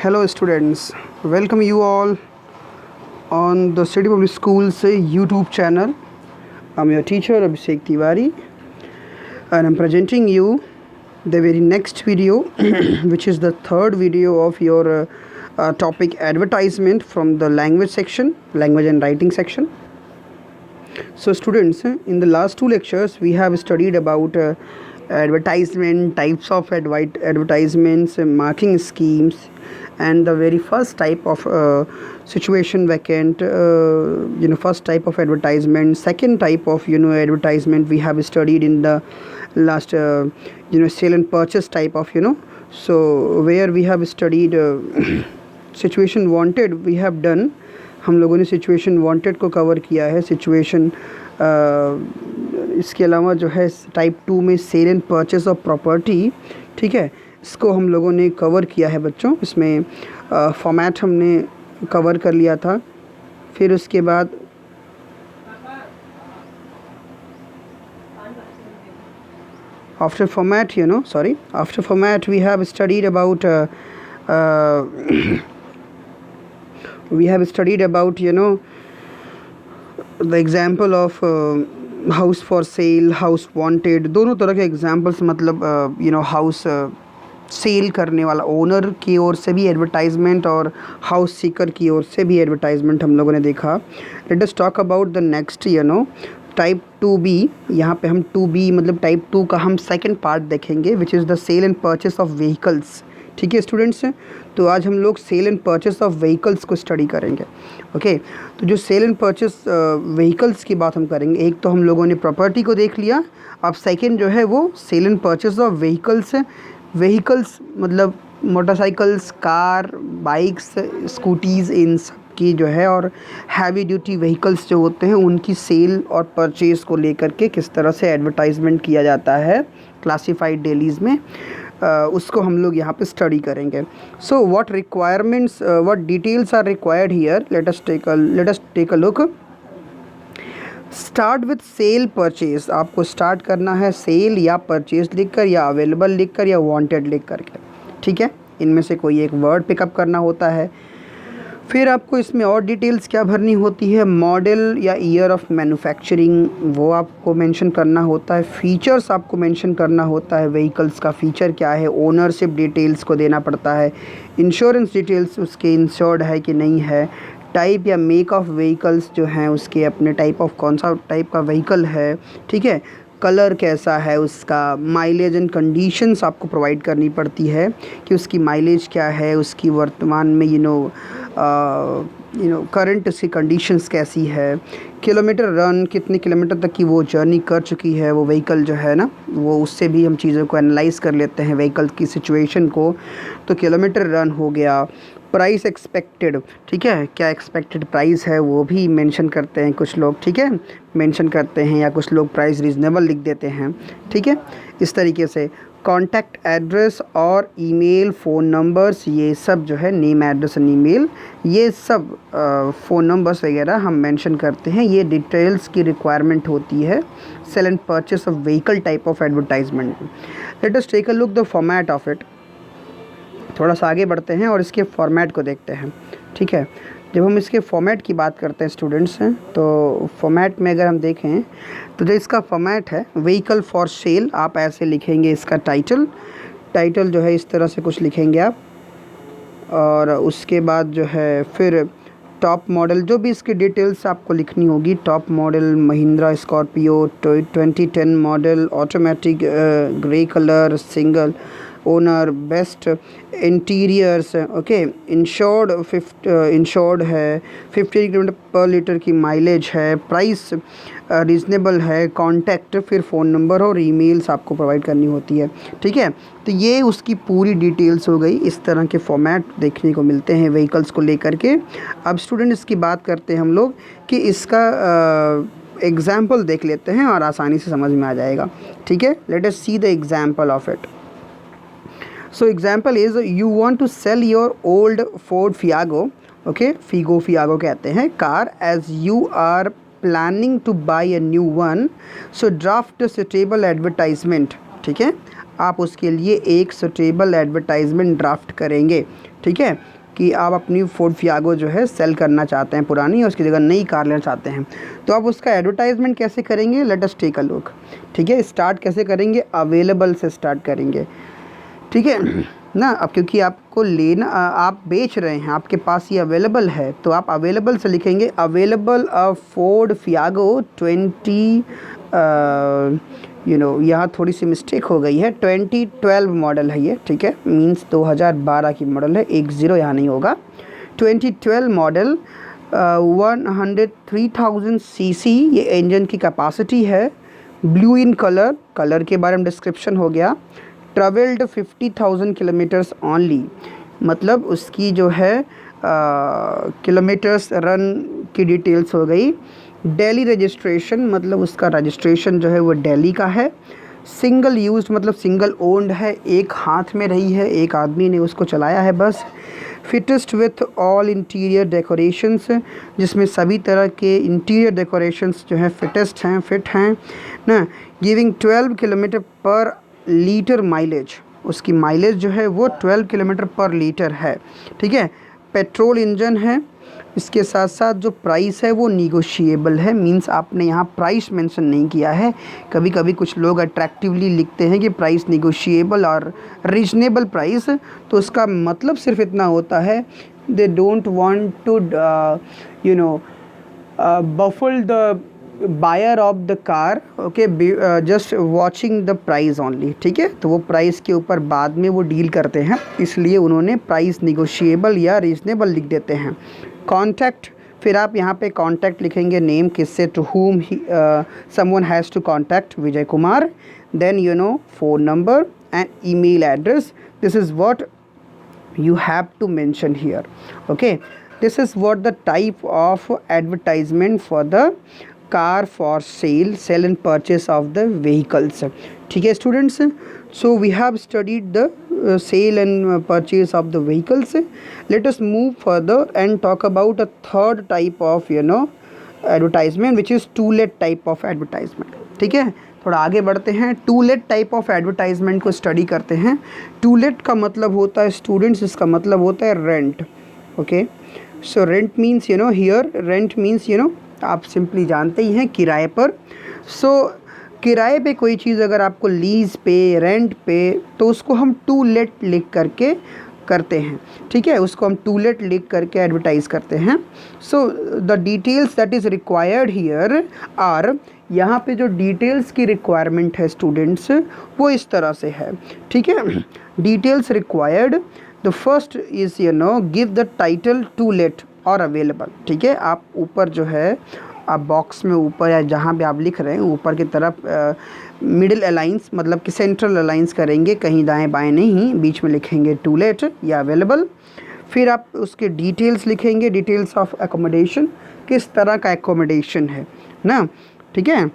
Hello students, welcome you all on the City Public Schools YouTube channel. I'm your teacher Abhishek Tiwari and I'm presenting you the very next video which is the third video of your topic advertisement from the language section, language and writing section. So students, in the last two lectures we have studied about advertisement, types of advertisements, marking schemes, and the very first type of situation vacant, first type of advertisement. Second type of advertisement we have studied in the last sale and purchase type of so where we have studied situation wanted we have done. हम लोगों ने situation wanted को cover किया है. Situation इसके अलावा जो है टाइप 2 में sale and purchase of property, ठीक है, इसको हम लोगों ने कवर किया है बच्चों. इसमें फॉर्मेट हमने कवर कर लिया था. फिर उसके बाद after format we have studied about the example of house for sale, house wanted. दोनों तरह के एग्जाम्पल्स, मतलब हाउस सेल करने वाला ओनर की ओर से भी एडवर्टाइजमेंट और हाउस सीकर की ओर से भी एडवर्टाइजमेंट हम लोगों ने देखा. Let us talk about the next type 2B. यहाँ पे हम 2B मतलब टाइप 2 का हम सेकंड पार्ट देखेंगे which is the sale and purchase of vehicles. ठीक है स्टूडेंट्स, तो आज हम लोग sale and purchase of vehicles को स्टडी करेंगे. ओके, तो जो सेल एंड परचेस व्हीकल्स की बात हम करेंगे, एक तो हम लोगों ने प्रॉपर्टी को देख लिया, अब सेकंड जो है वो sale and purchase of vehicles है. व्हीकल्स मतलब मोटरसाइकिल्स, कार, बाइक्स, स्कूटीज़, इन सब की जो है, और हैवी ड्यूटी व्हीकल्स जो होते हैं उनकी सेल और परचेज़ को लेकर के किस तरह से एडवर्टाइजमेंट किया जाता है क्लासिफाइड डेलीज़ में, उसको हम लोग यहाँ पे स्टडी करेंगे. So what requirements, what details are required here, let us take a look. Start with sale purchase. आपको स्टार्ट करना है सेल या परचेज लिखकर, या अवेलेबल लिखकर, या वांटेड लिख करके. ठीक है, इनमें से कोई एक वर्ड पिकअप करना होता है. फिर आपको इसमें और डिटेल्स क्या भरनी होती है, मॉडल या ईयर ऑफ मैन्युफैक्चरिंग वो आपको मेंशन करना होता है. फीचर्स आपको मेंशन करना होता है, व्हीकल्स का फीचर क्या है, ओनरशिप डिटेल्स को देना पड़ता है, इंश्योरेंस डिटेल्स उसके इंश्योर्ड है कि नहीं है, टाइप या मेक ऑफ व्हीकल्स जो हैं उसके अपने टाइप ऑफ कौन सा टाइप का व्हीकल है, ठीक है, कलर कैसा है उसका, माइलेज एंड कंडीशंस आपको प्रोवाइड करनी पड़ती है कि उसकी माइलेज क्या है, उसकी वर्तमान में करंट उसकी कंडीशंस कैसी है, किलोमीटर रन, कितने किलोमीटर तक की वो जर्नी कर चुकी है वो व्हीकल जो है ना, वो उससे भी हम चीज़ों को एनालाइज कर लेते हैं व्हीकल की सिचुएशन को. तो किलोमीटर रन हो गया. प्राइस एक्सपेक्टेड, ठीक है, क्या एक्सपेक्टेड प्राइस है वो भी मेंशन करते हैं कुछ लोग, ठीक है, मेंशन करते हैं, या कुछ लोग प्राइस रीज़नेबल लिख देते हैं. ठीक है, इस तरीके से कॉन्टैक्ट एड्रेस और ईमेल, फ़ोन नंबर्स, ये सब जो है नेम, एड्रेस एंड ईमेल, ये सब फ़ोन नंबर्स वगैरह हम मेंशन करते हैं. ये डिटेल्स की रिक्वायरमेंट होती है sale and purchase of vehicle type of advertisement. Let us take a look the format of it. थोड़ा सा आगे बढ़ते हैं और इसके फॉर्मेट को देखते हैं. ठीक है, जब हम इसके फॉर्मेट की बात करते हैं स्टूडेंट्स हैं, तो फॉर्मेट में अगर हम देखें तो जो इसका फॉर्मेट है व्हीकल फॉर सेल, आप ऐसे लिखेंगे. इसका टाइटल जो है इस तरह से कुछ लिखेंगे आप, और उसके बाद जो है फिर टॉप मॉडल, जो भी इसकी डिटेल्स आपको लिखनी होगी. Top model Mahindra Scorpio 2010 model, automatic, grey colour, single owner, best interiors, okay, insured है, 50 किलोमीटर पर लीटर की माइलेज है, प्राइस रीज़नेबल है, कॉन्टैक्ट, फिर फ़ोन नंबर और ईमेल्स आपको प्रोवाइड करनी होती है. ठीक है, तो ये उसकी पूरी डिटेल्स हो गई. इस तरह के फॉर्मेट देखने को मिलते हैं व्हीकल्स को लेकर के. अब स्टूडेंट इसकी बात करते हैं हम लोग कि इसका एग्ज़ाम्पल देख लेते हैं और आसानी से समझ में आ जाएगा. ठीक है, let us see the example of it. So example is you want to sell your old Ford Fiago, okay, Fiago कहते हैं car, as you are planning to buy a new one, so draft a suitable advertisement. ठीक है, आप उसके लिए एक suitable advertisement draft करेंगे, ठीक है, कि आप अपनी फोर्ड फियागो जो है सेल करना चाहते हैं पुरानी, और उसकी जगह नई कार लेना चाहते हैं। तो आप उसका एडवर्टाइजमेंट कैसे करेंगे, let us take a look. ठीक है, स्टार्ट कैसे करेंगे, अवेलेबल से स्टार्ट करेंगे, ठीक है ना। अब क्योंकि आपको लेना, आप बेच रहे हैं, आपके पास ये अवेलेबल है, तो आप अवेलेबल से लिखेंगे अवेलेबल फोर्ड फियागो 20 यहाँ थोड़ी सी मिस्टेक हो गई है, 2012 मॉडल है ये, ठीक है, मींस 2012 की मॉडल है, 10 यहाँ नहीं होगा। 2012 मॉडल 103,000 सीसी ये इंजन की कैपेसिटी है। ब्लू इन कलर, कलर के बारे में डिस्क्रिप्शन हो गया। ट्रेवल्ड 50,000 किलोमीटर्स ऑनली, मतलब उसकी जो है किलोमीटर्स रन की डिटेल्स हो गई। दिल्ली रजिस्ट्रेशन, मतलब उसका रजिस्ट्रेशन जो है वो दिल्ली का है। सिंगल यूज्ड, मतलब सिंगल ओन्ड है, एक हाथ में रही है, एक आदमी ने उसको चलाया है बस। Fittest with all interior decorations, जिसमें सभी तरह के इंटीरियर डेकोरेशंस जो है फिटेस्ट हैं, फिट हैं ना। गिविंग 12 किलोमीटर पर लीटर माइलेज, उसकी माइलेज जो है वो 12 किलोमीटर पर लीटर है, ठीक है। पेट्रोल इंजन है। इसके साथ साथ जो प्राइस है वो निगोशिएबल है, मींस आपने यहाँ प्राइस मेंशन नहीं किया है। कभी कभी कुछ लोग अट्रैक्टिवली लिखते हैं कि प्राइस निगोशिएबल और रीजनेबल प्राइस, तो उसका मतलब सिर्फ इतना होता है, they don't want to baffle the buyer of the car, okay, just watching the price only, ठीक है। तो वो प्राइस के ऊपर बाद में वो डील करते हैं, इसलिए उन्होंने प्राइस निगोशिएबल या रीजनेबल लिख देते हैं। कॉन्टैक्ट, फिर आप यहाँ पे कॉन्टैक्ट लिखेंगे, नेम किससे, to whom someone has to contact, Vijay Kumar. Then phone number and email address, this is what you have to mention here, okay. This is what the type of advertisement for the car for sale and purchase of the vehicles, ठीक है students। So we have studied the sale and purchase of the vehicles. Let us move further and talk about a third type of advertisement, which is two-let type of advertisement, ठीक है। थोड़ा आगे बढ़ते हैं, to let type of advertisement को study करते हैं। To late का मतलब होता है स्टूडेंट्स, इसका मतलब होता है rent, okay. So rent means here, rent means आप सिंपली जानते ही हैं किराए पर। सो किराए पे कोई चीज़ अगर आपको लीज़ पे, रेंट पे, तो उसको हम टू लेट लिख करके करते हैं, ठीक है, उसको हम टू लेट लिख करके एडवर्टाइज़ करते हैं। So the details that is required here are, यहाँ पे जो डिटेल्स की रिक्वायरमेंट है स्टूडेंट्स वो इस तरह से है, ठीक है। Details required, the first is give the title to let और अवेलेबल, ठीक है। आप ऊपर जो है, आप बॉक्स में ऊपर या जहाँ पे आप लिख रहे हैं ऊपर की तरफ मिडिल अलाइंस, मतलब कि सेंट्रल अलाइंस करेंगे, कहीं दाएं बाएं नहीं, बीच में लिखेंगे टू लेट या अवेलेबल। फिर आप उसके डिटेल्स लिखेंगे, डिटेल्स ऑफ एकोमोडेशन, किस तरह का एकोमोडेशन है ना, ठीक है,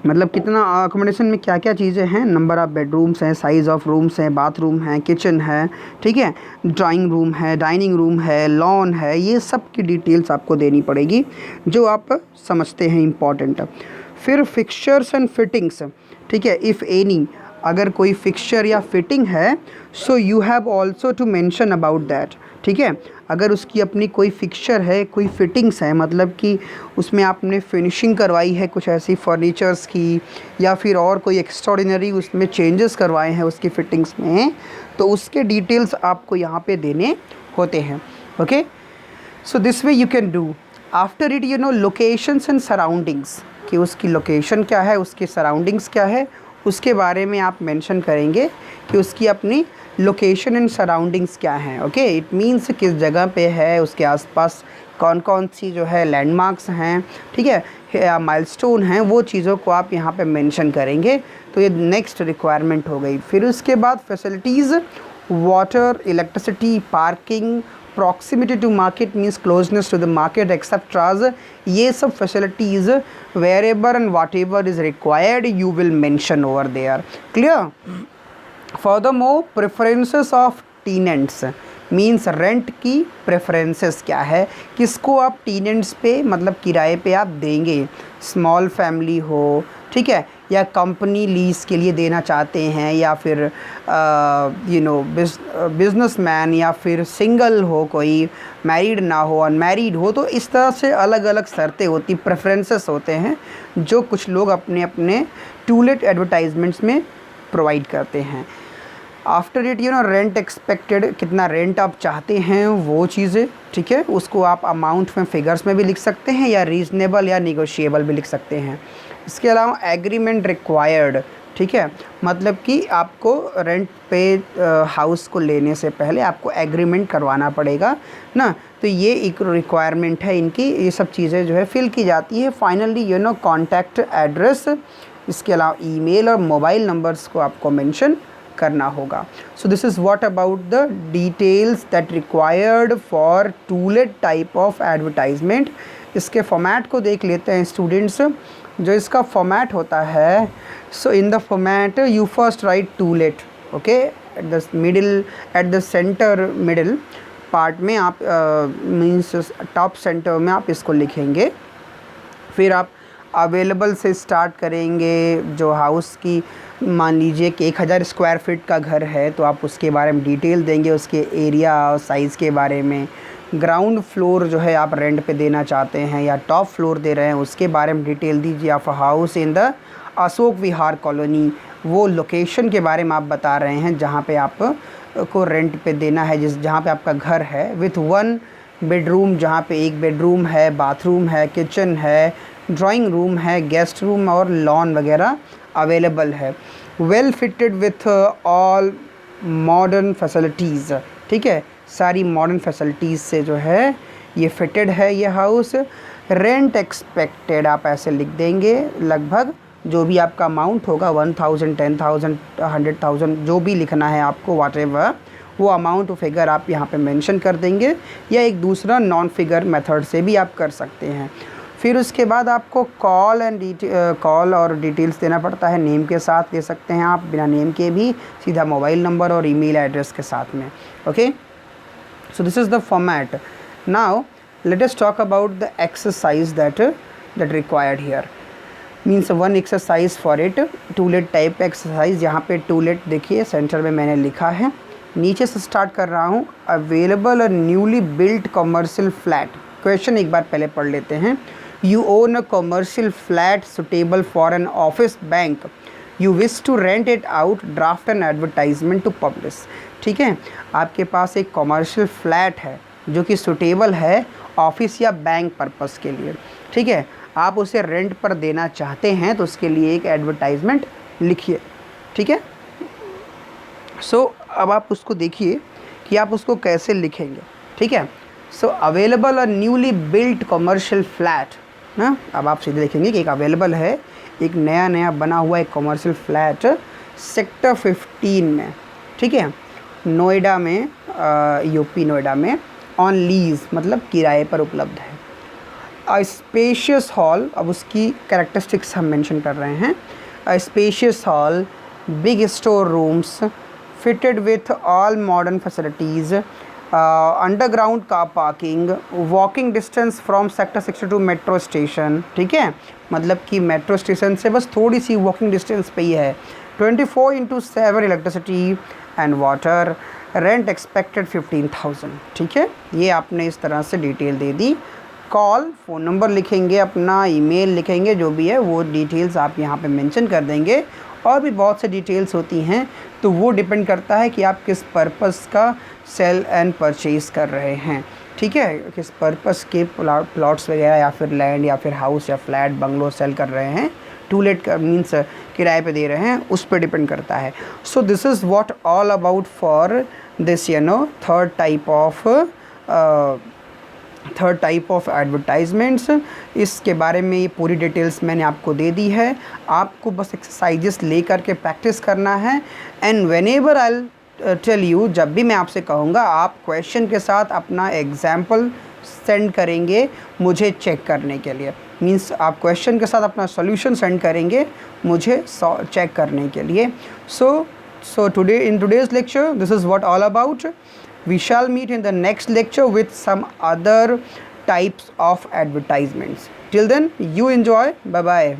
मतलब कितना अकोमोडेशन में क्या क्या चीज़ें हैं, नंबर ऑफ़ बेडरूम्स हैं, साइज़ ऑफ रूम्स हैं, बाथरूम है, किचन है, ठीक है, ड्राइंग रूम है, डाइनिंग रूम है, लॉन है, ये सब की डिटेल्स आपको देनी पड़ेगी जो आप समझते हैं इम्पॉर्टेंट। फिर फिक्सचर्स एंड फिटिंग्स, ठीक है, इफ़ एनी, अगर कोई फिक्सचर या फिटिंग है, so you have also to mention about that, ठीक है। अगर उसकी अपनी कोई फिक्सचर है, कोई फिटिंग्स है, मतलब कि उसमें आपने फिनिशिंग करवाई है कुछ ऐसी फर्नीचर्स की, या फिर और कोई एक्स्ट्राऑर्डिनरी उसमें चेंजेस करवाए हैं उसकी फिटिंग्स में, तो उसके डिटेल्स आपको यहाँ पे देने होते हैं, okay. So this way you can do. After it locations and surroundings, कि उसकी लोकेशन क्या है, उसके सराउंडिंग्स क्या है, उसके बारे में आप मेंशन करेंगे कि उसकी अपनी लोकेशन एंड सराउंडिंग्स क्या हैं, ओके। इट मीन्स किस जगह पे है, उसके आसपास कौन कौन सी जो है लैंडमार्क्स हैं, ठीक है, या माइलस्टोन हैं, वो चीज़ों को आप यहाँ पे मेंशन करेंगे। तो ये नेक्स्ट रिक्वायरमेंट हो गई। फिर उसके बाद facilities, water, electricity, parking, proximity to market means closeness to the market etcetera, ये सब facilities wherever and whatever is required you will mention over there, clear. Furthermore preferences of tenants means rent की preferences क्या है, किसको आप tenants पे, मतलब किराए पे आप देंगे, स्मॉल फैमिली हो, ठीक है, या कंपनी लीज़ के लिए देना चाहते हैं, या फिर बिजनेसमैन, या फिर सिंगल हो, कोई मैरिड ना हो, अनमैरिड हो, तो इस तरह से अलग अलग शर्तें होती, प्रेफरेंसेस होते हैं जो कुछ लोग अपने अपने टू लेट एडवर्टाइजमेंट्स में प्रोवाइड करते हैं। आफ्टर इट रेंट एक्सपेक्टेड, कितना रेंट आप चाहते हैं वो चीज़ें, ठीक है, उसको आप अमाउंट में फिगर्स में भी लिख सकते हैं, या रीज़नेबल या निगोशिएबल भी लिख सकते हैं। इसके अलावा एग्रीमेंट रिक्वायर्ड, ठीक है, मतलब कि आपको रेंट पे हाउस को लेने से पहले आपको एग्रीमेंट करवाना पड़ेगा ना, तो ये एक रिक्वायरमेंट है इनकी, ये सब चीज़ें जो है फिल की जाती है। फाइनली कॉन्टैक्ट एड्रेस, इसके अलावा ईमेल और मोबाइल नंबर्स को आपको मेंशन करना होगा। So this is what about the details that required for to let type of advertisement. इसके फॉर्मेट को देख लेते हैं स्टूडेंट्स। जो इसका फॉर्मेट होता है, so in the format you first write to let, okay, at the middle, at the centre middle part में आप मीन्स टॉप सेंटर में आप इसको लिखेंगे। फिर आप अवेलेबल से स्टार्ट करेंगे। जो हाउस की मान लीजिए कि 1000 स्क्वायर फीट का घर है, तो आप उसके बारे में डिटेल देंगे, उसके एरिया और साइज़ के बारे में। ग्राउंड फ्लोर जो है आप रेंट पे देना चाहते हैं या टॉप फ्लोर दे रहे हैं, उसके बारे में डिटेल दीजिए। आप house in the Ashok Vihar colony, वो लोकेशन के बारे में आप बता रहे हैं जहाँ पे आप को रेंट पे देना है, जहाँ पे आपका घर है, विथ 1 बेडरूम, जहाँ पे 1 बेडरूम है, बाथरूम है, किचन है, ड्राइंग रूम है, गेस्ट रूम और लॉन वगैरह अवेलेबल है। Well fitted with all modern facilities, ठीक है, सारी मॉडर्न फैसिलिटीज़ से जो है ये फिटेड है ये हाउस। रेंट एक्सपेक्टेड आप ऐसे लिख देंगे, लगभग जो भी आपका अमाउंट होगा 1000, 10,000, 100,000, जो भी लिखना है आपको, व्हाटएवर वो अमाउंट फिगर आप यहाँ पे मेंशन कर देंगे, या एक दूसरा नॉन फिगर मेथड से भी आप कर सकते हैं। फिर उसके बाद आपको कॉल और डिटेल्स देना पड़ता है, नेम के साथ दे सकते हैं आप, बिना नेम के भी सीधा मोबाइल नंबर और ईमेल एड्रेस के साथ में। Okay, so this is the format. Now let us talk about the exercise that required here. Means one exercise for it, to let type exercise. यहाँ पे टू लेट देखिए centre में मैंने लिखा है, नीचे से स्टार्ट कर रहा हूँ। अवेलेबल और newly built commercial flat. Question एक बार पहले पढ़ लेते हैं। You own a commercial flat suitable for an office bank, you wish to rent it out, draft an advertisement to publish. ठीक है, आपके पास एक कमर्शियल फ्लैट है जो कि सुटेबल है ऑफिस या बैंक पर्पस के लिए, ठीक है, आप उसे रेंट पर देना चाहते हैं, तो उसके लिए एक एडवर्टाइजमेंट लिखिए। ठीक है, सो अब आप उसको देखिए कि आप उसको कैसे लिखेंगे। ठीक है, सो available a newly built commercial flat ना, अब आप सीधे लिखेंगे कि एक अवेलेबल है, एक नया बना हुआ एक कमर्शियल फ्लैट सेक्टर 15 में, ठीक है, नोएडा में, यूपी नोएडा में, ऑन लीज़ मतलब किराए पर उपलब्ध है। अ स्पेशियस हॉल, अब उसकी कैरेक्टरिस्टिक्स हम मेंशन कर रहे हैं। A spacious hall, big store rooms, fitted with all modern facilities, underground car parking, walking distance from sector 62 metro station. ठीक है, मतलब कि मेट्रो स्टेशन से बस थोड़ी सी वॉकिंग डिस्टेंस पे ही है। 24/7 electricity and water, rent expected 15,000। ठीक है, ये आपने इस तरह से डिटेल दे दी। कॉल, फ़ोन नंबर लिखेंगे, अपना ईमेल लिखेंगे, जो भी है वो डिटेल्स आप यहाँ पे मेंशन कर देंगे। और भी बहुत से डिटेल्स होती हैं, तो वो डिपेंड करता है कि आप किस पर्पस का सेल एंड परचेज़ कर रहे हैं। ठीक है, किस पर्पस के प्लॉट्स वगैरह या फिर लैंड या फिर हाउस या फ्लैट बंगलो सेल कर रहे हैं, टू लेट का मीन्स किराए पे दे रहे हैं, उस पर डिपेंड करता है। सो this is what all about for this third type of advertisements. इसके बारे में ये पूरी डिटेल्स मैंने आपको दे दी है। आपको बस एक्सरसाइजेस लेकर के प्रैक्टिस करना है। And whenever I tell you, जब भी मैं आपसे कहूँगा, आप क्वेश्चन के साथ अपना एग्जाम्पल सेंड करेंगे मुझे चेक करने के लिए। मीन्स आप क्वेश्चन के साथ अपना सॉल्यूशन सेंड करेंगे मुझे चेक करने के लिए। So today in today's lecture, this is what all about. We shall meet in the next lecture with some other types of advertisements. Till then, you enjoy. Bye bye.